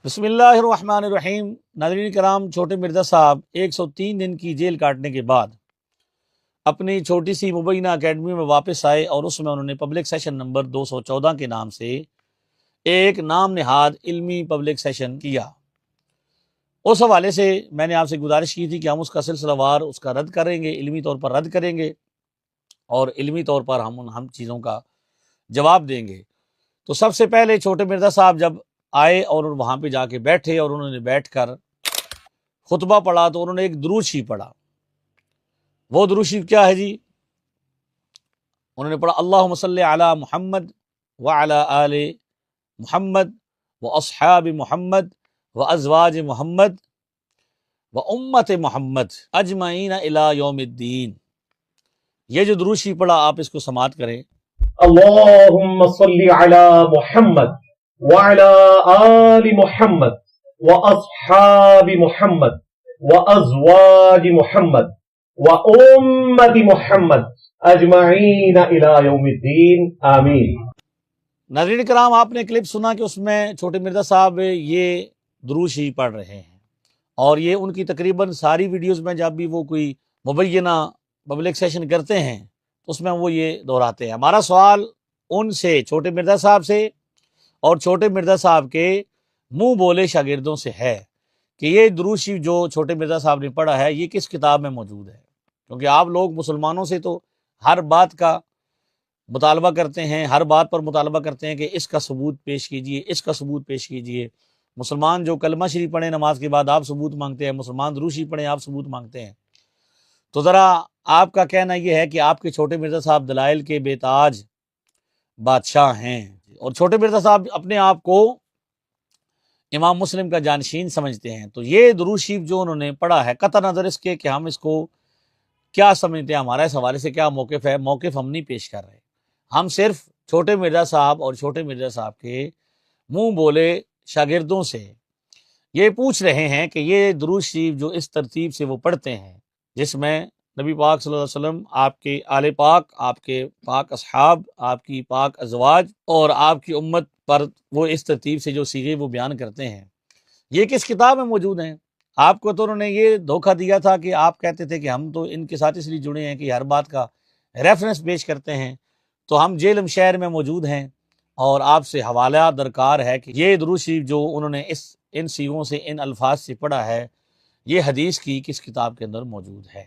بسم اللہ الرحمن الرحیم۔ ناظرین کرام، چھوٹے مرزا صاحب 103 دن کی جیل کاٹنے کے بعد اپنی چھوٹی سی مبینہ اکیڈمی میں واپس آئے اور اس میں انہوں نے پبلک سیشن نمبر 214 کے نام سے ایک نام نہاد علمی پبلک سیشن کیا۔ اس حوالے سے میں نے آپ سے گزارش کی تھی کہ ہم اس کا سلسلہ وار اس کا رد کریں گے، علمی طور پر رد کریں گے اور علمی طور پر ہم چیزوں کا جواب دیں گے۔ تو سب سے پہلے چھوٹے مرزا صاحب جب آئے اور وہاں پہ جا کے بیٹھے اور انہوں نے بیٹھ کر خطبہ پڑھا تو انہوں نے ایک درود شریف پڑھا۔ وہ درود شریف کیا ہے جی؟ انہوں نے پڑھا اللہم صلی علی محمد وعلی آل محمد واصحاب محمد وازواج محمد وامت محمد اجمعین الی یوم الدین۔ یہ جو درود شریف پڑھا آپ اس کو سماعت کریں۔ اللهم صل على محمد وعلى آل محمد وأصحاب محمد وأزواج محمد وأمة محمد أجمعين إلى يوم الدين آمین۔ ناظرین کرام، آپ نے کلپ سنا کہ اس میں چھوٹے مرزا صاحب یہ درود شریف پڑھ رہے ہیں اور یہ ان کی تقریباً ساری ویڈیوز میں جب بھی وہ کوئی مبینہ پبلک سیشن کرتے ہیں اس میں وہ یہ دہراتے ہیں۔ ہمارا سوال ان سے، چھوٹے مرزا صاحب سے اور چھوٹے مرزا صاحب کے منہ بولے شاگردوں سے ہے کہ یہ درود شریف جو چھوٹے مرزا صاحب نے پڑھا ہے یہ کس کتاب میں موجود ہے؟ کیونکہ آپ لوگ مسلمانوں سے تو ہر بات کا مطالبہ کرتے ہیں، ہر بات پر مطالبہ کرتے ہیں کہ اس کا ثبوت پیش کیجئے، اس کا ثبوت پیش کیجئے۔ مسلمان جو کلمہ شریف پڑھیں نماز کے بعد آپ ثبوت مانگتے ہیں، مسلمان درود شریف پڑھیں آپ ثبوت مانگتے ہیں۔ تو ذرا آپ کا کہنا یہ ہے کہ آپ کے چھوٹے مرزا صاحب دلائل کے بے تاج بادشاہ ہیں اور چھوٹے مرزا صاحب اپنے آپ کو امام مسلم کا جانشین سمجھتے ہیں۔ تو یہ درود شریف جو انہوں نے پڑھا ہے، قطع نظر اس کے کہ ہم اس کو کیا سمجھتے ہیں، ہمارا اس حوالے سے کیا موقف ہے، موقف ہم نہیں پیش کر رہے۔ ہم صرف چھوٹے مرزا صاحب اور چھوٹے مرزا صاحب کے منہ بولے شاگردوں سے یہ پوچھ رہے ہیں کہ یہ درود شریف جو اس ترتیب سے وہ پڑھتے ہیں جس میں نبی پاک صلی اللہ علیہ وسلم، آپ کے آل پاک، آپ کے پاک اصحاب، آپ کی پاک ازواج اور آپ کی امت پر وہ اس ترتیب سے جو صیغے وہ بیان کرتے ہیں، یہ کس کتاب میں موجود ہیں؟ آپ کو تو انہوں نے یہ دھوکہ دیا تھا کہ آپ کہتے تھے کہ ہم تو ان کے ساتھ اس لیے جڑے ہیں کہ ہر بات کا ریفرنس پیش کرتے ہیں، تو ہم جیلم شہر میں موجود ہیں اور آپ سے حوالہ درکار ہے کہ یہ درود شریف جو انہوں نے ان صیغوں سے، ان الفاظ سے پڑھا ہے، یہ حدیث کی کس کتاب کے اندر موجود ہے۔